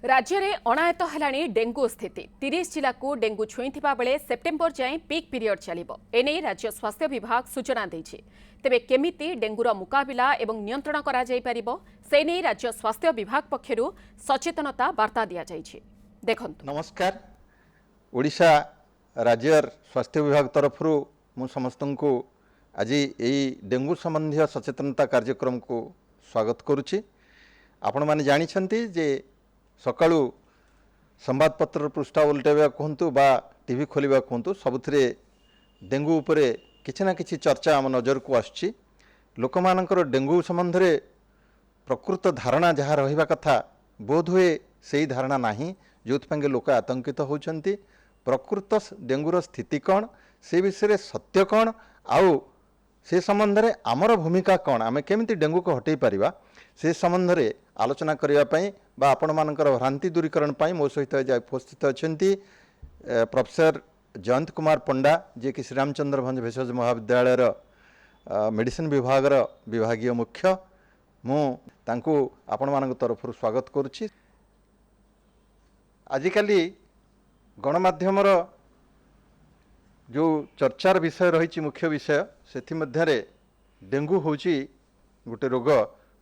राज्य में अणायत है डेंगू स्थिति 30 जिला को डेंगू छुईंथिबा बेले सेप्टेम्बर जाए पीक पीरियड चलिबो। एने राज्य स्वास्थ्य विभाग सूचना देछि। तेबे केमिति डेंगूर मुकाबिला एवं नियंत्रण करा जाई परिबो से नै राज्य स्वास्थ्य विभाग पक्षरु सचेतनता वार्ता दिया जाइछि। देखंतु। नमस्कार। ओडिशा राज्य स्वास्थ्य विभाग तरफ मु समस्त को आज यही डेंगू संबंधी सचेतनता कार्यक्रम को स्वागत करुच्ची। आपण माने जानिछंती जे सकाळू संवादपत्र पृष्ठा उल्टाइबा कहतु बा टीवी खोलिबा कहतु सबुथिरे डेंगू उपरे किछि ना किछि चर्चा आम नजर को आछि। लोक मानकर डेंगू संबंध में प्रकृत धारणा जहाँ रहिबा कथा बोध हुए सही धारणा नाही, जो लोक आतंकित होउछंती। प्रकृत डेंगूर स्थिति कौन, से विषय सत्य कौन, आउ से संबंध में आमर भूमिका कौन, आमे केमिति डेंगू को हटई परिबा से संबंध में आलोचना करने बा आपण मानकर भ्रांति दूरीकरण पाई मो सहित उपस्थित अच्छा प्रोफेसर जयंत कुमार पंडा जे कि श्रीरामचंद्र भंज भेषज महाविद्यालय मेडिसिन विभाग विभागीय मुख्य मु तांको आपण मानक तरफ स्वागत करुच्ची। आजिकाली गणमाध्यमर जो चर्चार विषय रही मुख्य विषय से डेंगू होची गोटे रोग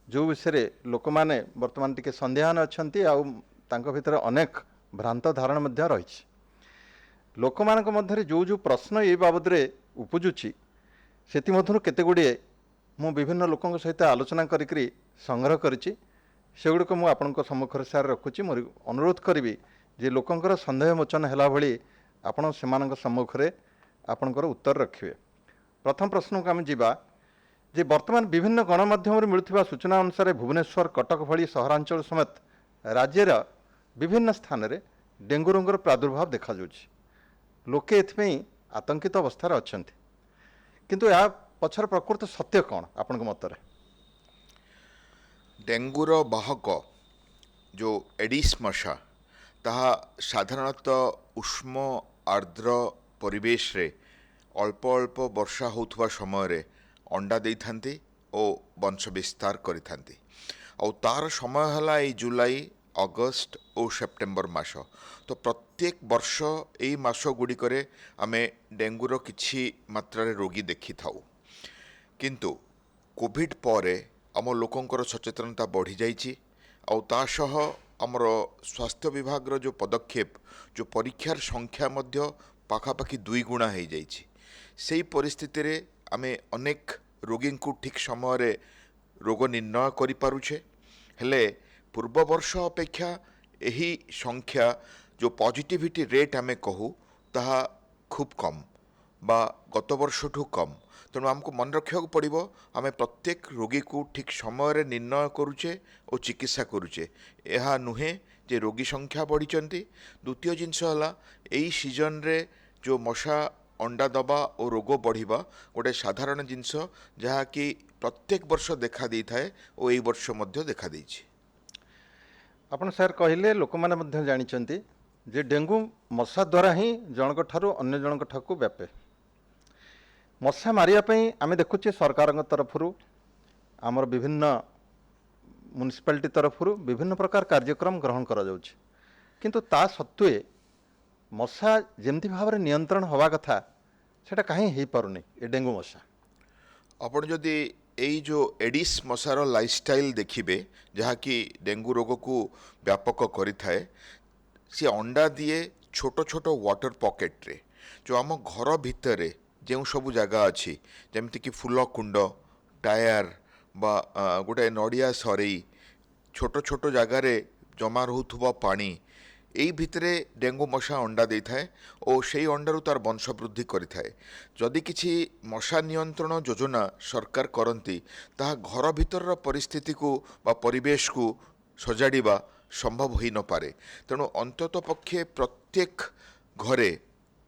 जो विषय लोक माने वर्तमान टिके संदेहान अच्छंती आउ तांको भितर अनेक भ्रांत धारणा मध्य रही। लोक मानक मध्य जो जो प्रश्न ये बाबद रे उपजुची सेति मधुर केते गुड़िए मु विभिन्न लोकों सहित आलोचना करी संग्रह करिछि। सेगुड़िक मु आपनक सम्मुखर सार रखुछि। मोर अनुरोध करी जे लोकंकर संदेह मोचन हैला भली आपण सेमानक सम्मुखरे आपनकर उत्तर रखिए। प्रथम प्रश्न को आम जीवा जे वर्तमान विभिन्न गणमाध्यम मिलुथिबा सूचना अनुसार भुवनेश्वर कटक भली सहरांचल समेत राज्यर विभिन्न स्थान रे डेंगू रोगर प्रादुर्भाव देखा जाउछि। लोके एथपई आतंकित अवस्था अछंती, किंतु या पछर प्रकृत सत्य कौन आपनक मतरे? डेंगूर बाहक जो एडिस मशा ताहा साधारणतः उष्म आर्द्र परिवेश रे अल्प अल्प वर्षा होथुवा समय रे अंडा दे थांती और वंश विस्तार करि थांती। और तार समय हला ए जुलाई अगस्त और सेप्टेम्बर मास। तो प्रत्येक वर्ष एई मास गुडी करे आमे डेंगूर किछि मात्रा रे रोगी देखि थाउ। किंतु कोविड परे आम लोकंकर सचेतनता बढ़ी जाइछि और ता सह आमर स्वास्थ्य विभाग जो पदक्षेप जो परीक्षार संख्या मध्य पाखापाखि 2 गुणा हो जाइछि। सेही परिस्थिति रे आमे अनेक रोगी को ठीक समय रे रोग निर्णय करि पारुछे। हेले पूर्व वर्ष अपेक्षा यही संख्या जो पॉजिटिविटी रेट आमे कहू ताहा खूब कम बा गत वर्ष ठू कम। तेणु आमको मन रखा पड़ो आम प्रत्येक रोगी को ठीक समय रे निर्णय करुचे और चिकित्सा करुचे। यह नुहे जे रोगी संख्या बढ़ी। द्वितीय जिनस है यही सीजन रे जो मशा अंडा दबा और रोग बढ़िबा गोटे साधारण जिनस जहाँ कि प्रत्येक वर्ष देखा दी थाए और यही वर्ष मध्य देखा देछि। आपण सर कहले लोक माने मध्य जानिचंती जे डेंगू मशा द्वारा ही जनक ठारू अन्य जनक ठाकू व्यापे। मशा मारिया पई आमे देखुचे सरकार तरफ आमर विभिन्न म्युनिसिपालिटी तरफ विभिन्न प्रकार कार्यक्रम ग्रहण करा जाउछि, किंतु ता सत्वे मशा जेमती भाव में नियंत्रण हवा कथा सेटा कहीं हो पारुनी ए डेंगू मशा। आपण जदि एई जो एडिस मशार लाइफस्टाइल देखिबे जहाँ कि डेंगू रोग को व्यापक करि थाए, सी अंडा दिए छोट छोट वाटर पॉकेट रे जो आम घर भितर जो सब जगह अच्छी जमती कि फूल कुंड टायर बा गोटे नड़िया सरई छोट छोट जगार जमा रोथुवा पानी यही भितरे डेंगू मशा अंडा दे थाए और से अंडारू तार वंश वृद्धि करिथाए। जदि किछि मशा नियंत्रण योजना सरकार करती ताहा घर भितर परिस्थिति को बा परिवेश को सजाड़िबा संभव हो न पारे। तेणु अंतत पक्षे प्रत्येक घरे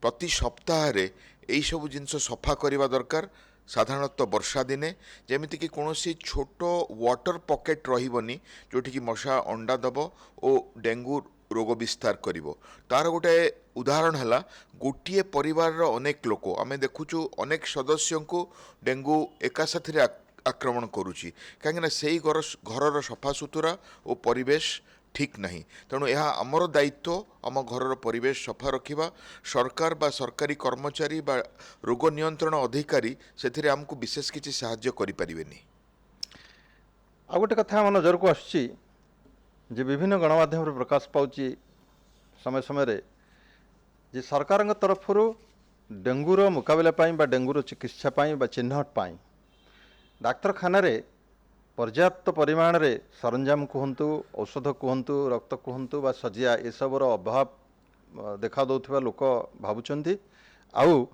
प्रति सप्ताह रे यही सब जिनस सफा करने दरकार। साधारणतः वर्षा दिने जेमिति कि कौनसी छोट वाटर पॉकेट रहिबनी जोठी कि मशा अंडा दब और डेंगू रोग विस्तार करिवो। तार गोटे उदाहरण है गोटे परिवार अनेक लोक आमे देखुचु अनेक सदस्यों को डेंगू एका साथी आक्रमण करुची कहीं से घर सफा सुतुरा और परिवेश ठीक नहीं। तेणु यह आमर दायित्व आम घर परिवेश सफा रखा सरकार बा सरकारी कर्मचारी बा रोग नियंत्रण अधिकारी से आमको विशेष किसी साहाय्य करें। आ गोटे कथा आम नजर को आसुची जे विभिन्न गणमाध्यम प्रकाश पाउची समय समय रे जे सरकार तरफ डेंगूर मुकाबला बा डेंगूर चिकित्सा बा चिन्हट पाई डाक्तरखाना रे पर्याप्त परिमाण रे सरंजाम कहतु औषध कहतु रक्त कहतु बा सजिया ए सबर अभाव देखा दौथिबा लोक भावुचंती आउ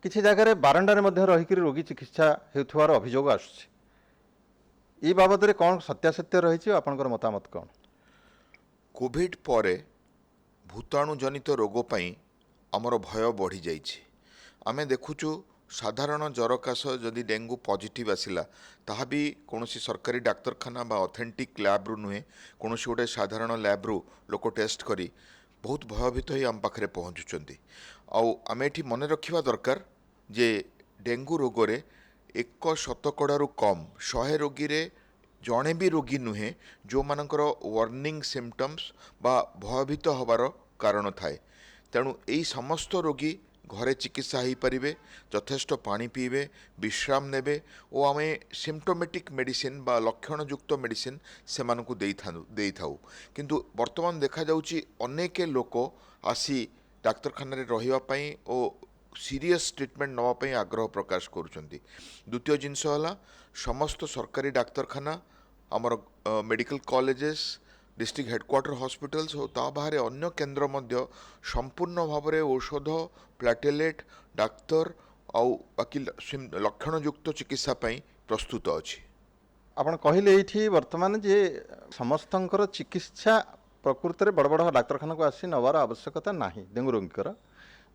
किछि जगह बारंडारे मध्य रहिक रोगी चिकित्सा हेउथवार अभियोग आसुछि ई बाबद रे कौन सत्यासत्य रही आपनकर मतामत कौन? कोविड परे भूताणु जनित रोग पई आमर भय बढ़ी जाइछि। आमे देखुचु साधारण जर काश जदि डेंगू पॉजिटिव आसिला ताहा भी कौनसी सरकारी डाक्तरखाना बा ऑथेंटिक लैब रु नुहे कौनसी गोटे साधारण लैब रु लोक टेस्ट करी बहुत भयभीत ही आम पाखरे पहुँचुचंती। आउ आमे एठी मने रखिबा दरकार जे डेंगू रोगरे 1% कम 100 रोगी रे जड़े भी रोगी नुहे जो मानकर वार्निंग सिम्पटम्स बा भयभीत हबार कारण थाए। तेणु यही समस्त रोगी घरे चिकित्सा हो पारे यथेष्ट पानी पीबे विश्राम नेबे और आम सिम्पटोमेटिक मेडिसिन बा लक्षणयुक्त मेडिसिन से दे थाऊ। किंतु वर्तमान देखा जाउची अनेक लोक आसी डाक्तरखाना रे रहिबा पई ओ सीरियस ट्रिटमेंट नवाई आग्रह प्रकाश करुँच। द्वितीय जिनस है समस्त सरकारी डाक्तरखाना आमर medical colleges district headquarter hospitals और ता बाहर अन्य केन्द्र मध्य संपूर्ण भाव में औषध प्लेटेलेट डाक्तर आउ बाकी लक्षणयुक्त चिकित्सा प्रस्तुत अच्छी। आपण कहले ये वर्तमान जे समस्तंकर चिकित्सा प्रकृत में बड़ बड़ डाक्तरखाना को आसी नवार आवश्यकता नहीं डेंगू रोगीकर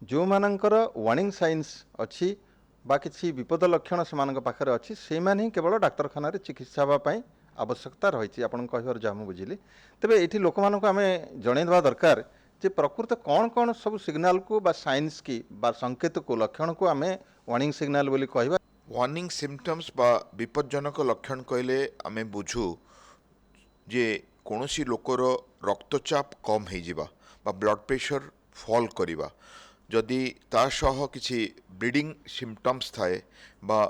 जो मानकर वार्निंग साइंस अच्छी बा किसी विपद लक्षण से पाखे अच्छी से ही केवल डाक्तरखाना चिकित्सा हाँपाई आवश्यकता रही आपन कहबार जहाँ मुझे बुझिली। तेबे ये लोक मानक आम जनईदेवा दरकार जे प्रकृत कौन कौन सब सिग्नाल को बा साइंस की बा संकेत को लक्षण को आम वार्निंग सिग्नाल बोली कहबा। वार्निंग सिम्पटम्स बा विपज्जनक लक्षण कहले आम बुझू जे कौनसी लोकर रक्तचाप कम हो जावा बा ब्लड प्रेशर फॉल करिबा जदि ता सह किछि ब्लीडिंग सिम्पटम्स थाए बा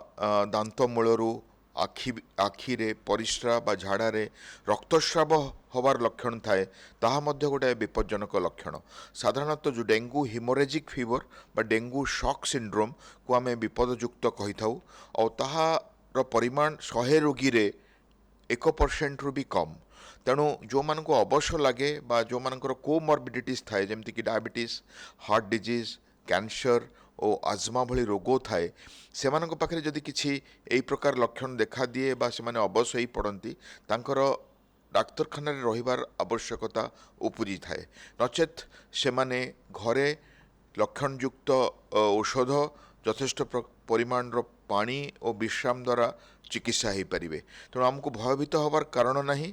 दांत मूलरू आखि रे परिश्रा बा झाड़ारे रक्तस्राव हबार लक्षण थाए ताहा मध्य गोटे विपज्जनक लक्षण। साधारणतः जो डेंगू हिमोरेजिक फीवर बा डेंगू शॉक सिंड्रोम को आम विपदयुक्त कही थाऊ और ताहार परिमाण 100 रोगी रे 1% रु भी कम। तेणु जो मानक अवश्य लगे बा जो मानकर कोमॉर्बिडिटीज थाए जमती कि डायबिटीज हार्ट डिजीज कैंसर और आजमा भली रोग थाए से पाखे जदि किसी यही प्रकार लक्षण देखा दिए बा से माने अवश्य ही पड़ती तांकर डाक्तरखाना रे रहिबार आवश्यकता उपजी थाए नचेत से माने घरे लक्षणयुक्त औषध यथेष्ट परिमाण पानी और विश्राम द्वारा चिकित्सा हो पारे। तेणु आमको भयभीत हबार कारण नहीं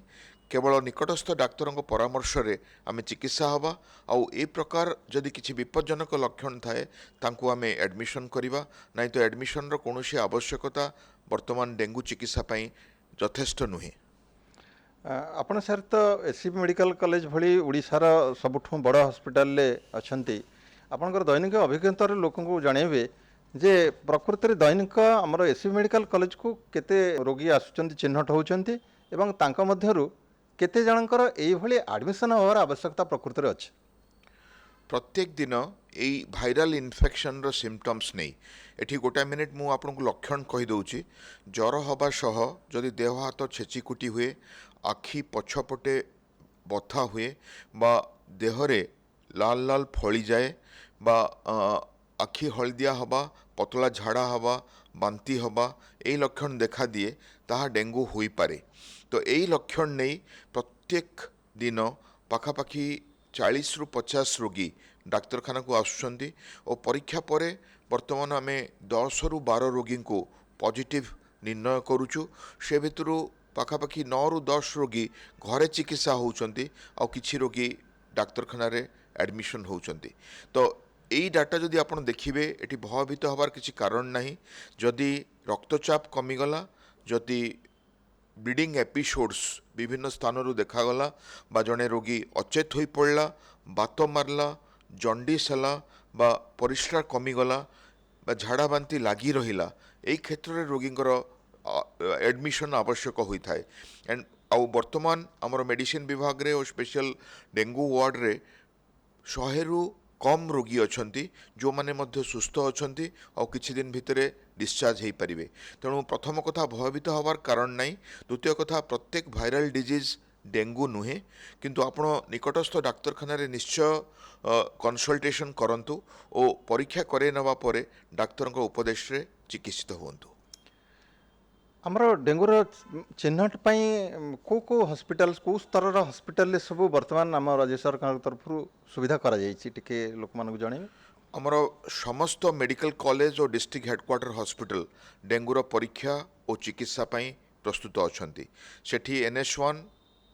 केवल निकटस्थ डाक्तर परामर्श रे आमे चिकित्सा हवा आउ ए प्रकार जदि किसी विपज्जनक लक्षण थाए तांको आमे एडमिशन करिबा नहीं तो एडमिशन रो कोनोसी आवश्यकता वर्तमान डेंगू चिकित्सा पई यथेष्ट नुहे। आपण सर तो एससीबी मेडिकल कॉलेज भली ओडिशार सबुठु बड़ हॉस्पिटल ले अछंती आपनकर दैनिक अभिज्ञता लोक को जणेबे जे प्रकृति रे दैनिक हमर एससीबी मेडिकल कॉलेज को केते रोगी आसुचंती चिन्हट होउचंती एवं तांका मध्यरु केते जनकर एई भली एडमिशन होवार आवश्यकता प्रकृति रे अछि। प्रत्येक दिन यही भाइराल इन्फेक्शन रो सिम्पटम्स नहीं एठी गोटा मिनिट मु आपनको लक्षण कहि दउची ज्वर हवा सह जदि देह हाथ छेचिकुटी हुए आखि पछपटे बथा हुए बा देहरे लाल लाल फली जाए बा आखि हलदिया हवा पतला झाड़ा हवा बांती हवा यही लक्षण देखा दिए ताहा डेंगू होई पारे। तो यही लक्षण नहीं प्रत्येक दिन पाखापाखि 40 रु 50 रोगी डाक्तरखाना को आसुचंती और परीक्षा परे वर्तमान आम 10 रु 12 रोगी को पॉजिटिव निर्णय करुचु से भितरु पाखापाखि 9 रु 10 रोगी घरे चिकित्सा होउचंती और किछि रोगी डाक्तरखाना रे एडमिशन होउचंती। तो यही डाटा जदि आपण देखिबे एटी भयभीत हबार किछि कारण नहीं। जदि रक्तचाप कमिगला जदि ब्लीडिंग एपिसोड्स विभिन्न स्थानरू देखागला बा जड़े रोगी अचेत हो पड़ा बात मारला जंडिस है बा परिश्रा कमीगला बा झाड़ा बांति लगी रहा यही क्षेत्र में रोगींकर एडमिशन आवश्यक होता है एंड आउ वर्तमान आमर मेडिसिन विभाग रे और स्पेशल डेंगू वार्ड रे 100 रु कम रोगी अछंती जो माने मध्य सुस्थ अछंती और किछि दिन भितरे डिस्चार्ज हो पारे तेणु प्रथम कथा भयभीत हबार कारण नहीं द्वितीय कथा प्रत्येक वायरल डिजीज डेंगू नुहे किंतु आपण निकटस्थ डाक्तरखाना रे निश्चय कंसल्टेशन करंतु और परीक्षा करे नवा परे डाक्तर उपदेश रे चिकित्सित हुंतु। आमर डेंगूर चिन्हट को को हॉस्पिटल को स्तर हॉस्पिटल सब वर्तमान आम राज्य सरकार तरफ सुविधा करा टिके लोक मानक जणेबे। आमर समस्त मेडिकल कॉलेज और डिस्ट्रिक्ट हेडक्वार्टर हॉस्पिटल डेंगूर परीक्षा और चिकित्सा पई प्रस्तुत अछंती सेठी NS1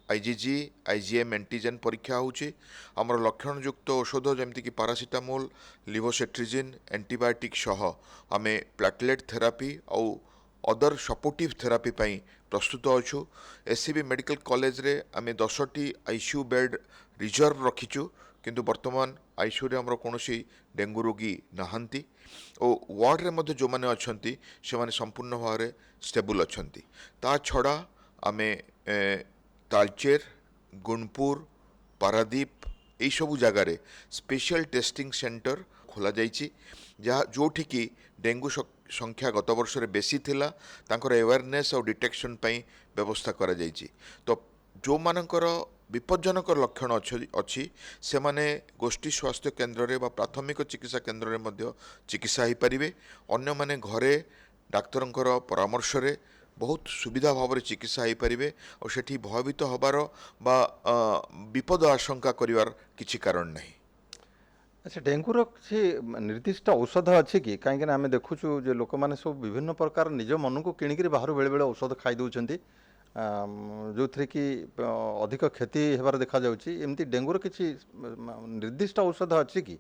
IgG IgM एंटीजेन परीक्षा होची आमर लक्षण युक्त औषध जमती कि पारासिटामोल लिवोसेट्रिजिन एंटीबायोटिक सह आमे प्लेटलेट थेरापी और अदर सपोर्टिव थेरापी पई प्रस्तुत अच्छु। SCB मेडिकल कॉलेज रे आमे 10टी ICU बेड रिजर्व रखीचु किंतु वर्तमान ICU रे हमर कोनोसी डेंगू रोगी नहांती और वार्ड रे मध्य जो माने अछंती से माने संपूर्ण भाव स्टेबल अछंती। ता छड़ा आमे तालचेर गुणपुर पारादीप यही सबू जगार स्पेशल टेस्टिंग सेंटर खोला जाइछि जहाँ जोठी की डेंगू संख्या गत वर्ष रे बेसी थिला तांकर अवेयरनेस और डिटेक्शन पई व्यवस्था करा जाइछि। तो जो मानकर विपज्जनक लक्षण अच्छी से माने गोष्ठी स्वास्थ्य केन्द्र रे बा प्राथमिक चिकित्सा केन्द्र रे मध्य चिकित्सा हो पारिबे अन्य माने घरे डाक्तरंकर परामर्श रे बहुत सुविधा भाव में चिकित्सा हो पारिबे और सेठी भयभीत हबार बा विपद आशंका करिवार किछि कारण नहीं। अच्छा डेंगूर किसी निर्दिष्ट औषध अच्छी कि कहीं आम देखुचु जे लोक मैंने सब विभिन्न प्रकार निज मन को किणिक बाहर बेले बेले औषध खाई दौरान जो थे कि अधिक क्षति होबार देखा जामती डेंगूर किसी निर्दिष्ट औषध अच्छी कि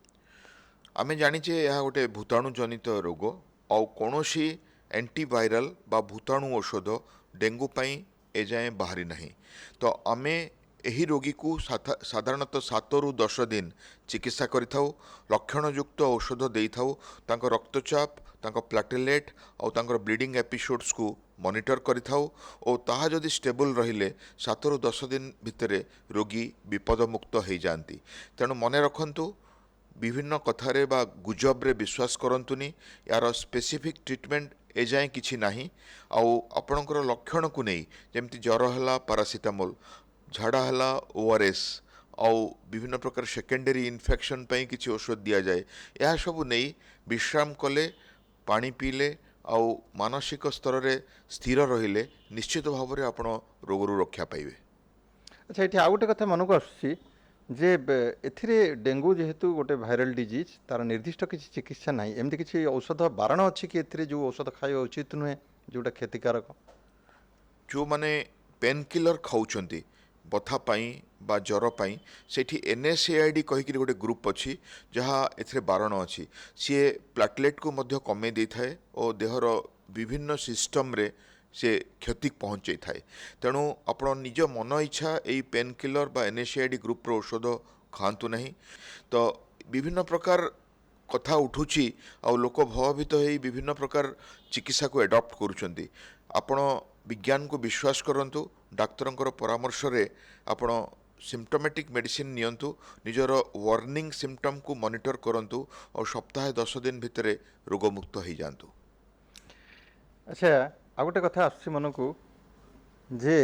आमे जानिचे यह गोटे भूताणु जनित रोग और कौनसी एंटीवायरल बा भूताणु औषध डेंगू पई एजाएं बाहरी नहीं। तो आमे एही रोगी को साधारणतः 7 रु 10 दिन चिकित्सा करिथाउ लक्षण युक्त औषध देइथाउ तांको रक्तचाप तांको प्लेटलेट और तांको ब्लीडिंग एपिसोड्स को मॉनिटर करिथाउ और ताहा जदि स्टेबल रहिले 7 रु 10 दिन भितरे रोगी विपदमुक्त हो जाती। तेणु मने रखंतु विभिन्न कथारे बा गुजब रे विश्वास करंतुनी यार स्पेसिफिक ट्रीटमेंट एजाएं किछि नाही आउ आपणकर लक्षण को नहीं जेमती ज्वर है पारासिटामोल झाड़ा है ORS आउ विभिन्न प्रकार सेकेंडरी इन्फेक्शन पई किछि औषध दिया जाए यह सब नहीं विश्राम कले पानी पीले आउ मानसिक स्तर रे स्थिर रहिले निश्चित भाव में आपण रोगरू रक्षा पाइबे। अच्छा ये आउ गोटे कथा मन को आसुची जे एथिरे डेंगू जेहेतु गोटे वायरल डिजीज तार निर्दिष्ट किसी चिकित्सा ना एमती किसी औषध बारण अच्छी कि एथिरे जो औषध खाଇବା उचित नुहे जोटा क्षतिकारक जो माने पेन किलर खाउछंती बथा पाई बा ज्वर पाई सेठी NSAID कहिकि गोटे ग्रुप अच्छी जहाँ एथिरे बारण अच्छी सी प्लेटलेट को मध्य कमे दे थाए और देहर विभिन्न सिस्टम रे से क्षति पहुँचे थाए। तेणु आपण निज मन इच्छा यही पेन किलर बा NSAID ग्रुप औषध खातु नहीं। तो विभिन्न प्रकार कथा उठुची आ लोक भयभीत हो विभिन्न प्रकार चिकित्सा को एडप्ट करुचंती। आपण विज्ञान को विश्वास करंतु डाक्तरंकर परामर्श रे आपण सिम्पटोमेटिक मेडिसिन नियंतु निजर वार्निंग सिम्पटम को मॉनिटर करंतु और सप्ताह 10 दिन भितरे रोगमुक्त हो जातु। अच्छा आ गोटे कथा आसुची मन को जे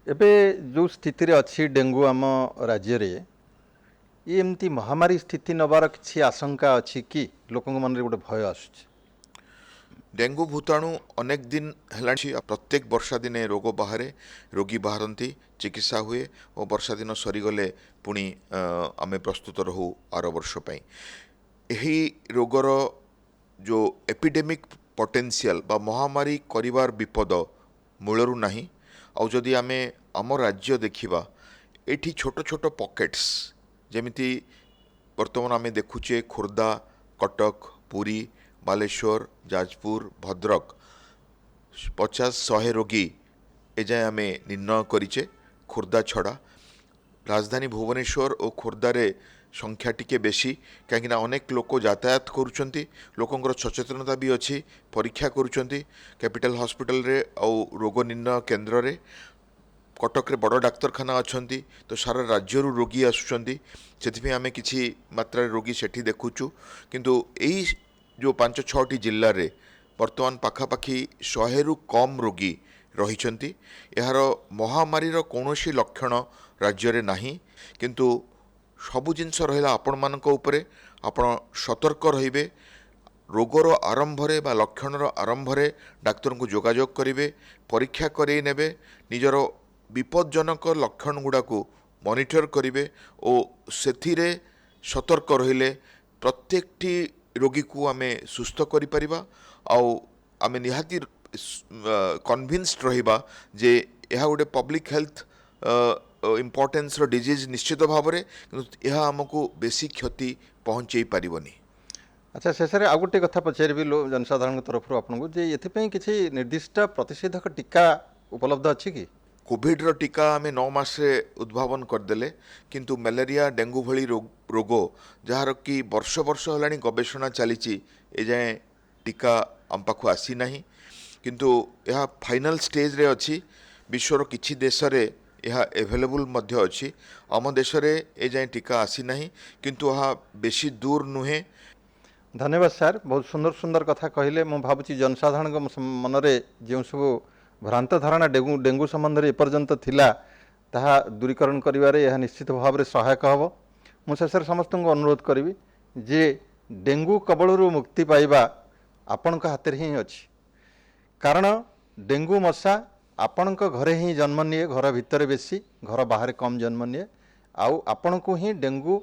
एबे जो स्थिति रे अच्छी डेंगू आम राज्य रे ये एमती महामारी स्थिति नबार किसी आशंका अच्छी कि लोक मन रे गोटे भय आसुची। डेंगू भूताणु अनेक दिन हेलाछि प्रत्येक वर्षा दिने रोग बाहरे रोगी बाहरती चिकित्सा हुए और वर्षा दिन सरीगले पुणी आमे प्रस्तुत रहू आर वर्ष पई। एही रोगर जो एपिडेमिक पोटेंशियल बा महामारी करिवार विपद मूलरू नाही। आउ जदि आमे आम राज्य देखिबा एठी छोट छोट पॉकेट्स जेमिति वर्तमान आमे देखुचे खोर्धा कटक पुरी बालेश्वर जाजपुर भद्रक 50-100 रोगी एजाए आम निर्णय करिचे खोर्धा छड़ा राजधानी भुवनेश्वर और खोर्धारे संख्या टिके बेसी कहीं अनेक लोक यातायात करुँच लोकंर सचेतनता भी अच्छी परीक्षा करुँच कैपिटल हॉस्पिटल रे और रोग निर्णय केन्द्र रे कटक रे बड़ डाक्तरखाना अच्छा तो सारा राज्य रोगी आसुँच से आम कि मात्रा रोगी सेठी देखुचु किंतु यही जो 5-6टी जिल्ला रे वर्तमान पाखापाखि 100 रु कम रोगी रही यार महामारी कौनसी लक्षण राज्य रे नाही किंतु सबु जिनस रहा आपण मानक उपरे आपण सतर्क रहिबे रोगर आरंभ बा लक्षणर आरंभ डाक्तर को जोगाजोग करेंगे परीक्षा करे नेबे निजर विपदजनक लक्षण गुड़ा को मॉनिटर करेंगे और सेथिरे सतर्क रहिले प्रत्येकटी रोगी को आम सुस्थ करिपरिबा आम निहाती कन्विन्स्ड रहिबा जे यह गोटे पब्लिक हेल्थ इम्पोर्टेंस डिजीज निश्चित भाव में किंतु यह आमको बेसी क्षति पहुँचे पारिबनी। अच्छा शेष में आउ गोटे कथा पचारि जनसाधारण तरफ आपको जे ये किसी निर्दिष्ट प्रतिषेधक टीका उपलब्ध अच्छी कि कोविड रो टीका आम 9 मास उद्भावन करदेले किंतु मलेरिया डेंगू भली रोग जार कि वर्ष वर्ष होलानी गवेषणा चली एजाए टीका आम पाखु आसी नाही किंतु यह फाइनल स्टेज रे अच्छी विश्वर किछि देश रे यह एवेलेबल मध्य अच्छी आम देश रे एजाए टीका आसी नाही किंतु यह बेसी दूर नुहे। धन्यवाद सर बहुत सुंदर सुंदर कथा कहले मु भावुची जनसाधारण मनरे जो सब भ्रांत धारणा डेंगू संबंध में एपर्यंत थिला ताहा दूरीकरण करिवारे यह निश्चित भाव में सहायक हम मु शेष समस्त को अनुरोध करी जे डेंगू कबलरू मुक्ति पाइबा आपण हाथ ही अच्छी कारण डेंगू मशा आपण घरे ही जन्म निए घर भितर बेसी घर बाहर कम जन्म निए आउ आपण को ही डेंगू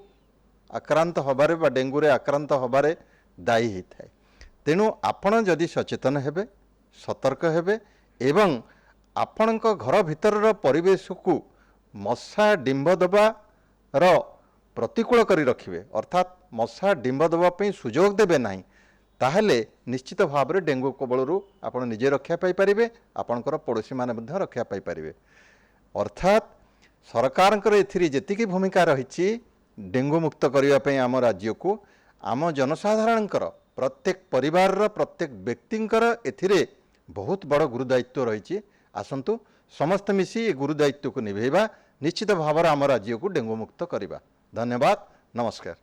आक्रांत हबारे बा डेंगू रे आक्रांत हबारे दायी होता है तेणु आपण जदि सचेतन हेबे सतर्क हेबे एवं आपण घर भितर परिवेश को मशा डिंब दबार प्रतिकूल करी रखिबे अर्थात मशा डिंब दबापी सुजोग देबे नहीं ताहले निश्चित भाव में डेंगू कबलरू आपण निजे रक्षा पाई परिबे आपणकर पड़ोशी माने मध्य रक्षा पाई परिबे अर्थात सरकारंकर एथिरी जेतिकी भूमिका रही डेंगू मुक्त करने पे आम राज्य को आम जनसाधारणकर प्रत्येक परिवार प्रत्येक व्यक्तिंकर एथिरे बहुत बड़ गुरुदायित्व रही आसंतु समस्त मिसी गुरुदायित्व को निभेबा निश्चित भाव आम राज्य को डेंगू मुक्त करवा। धन्यवाद नमस्कार।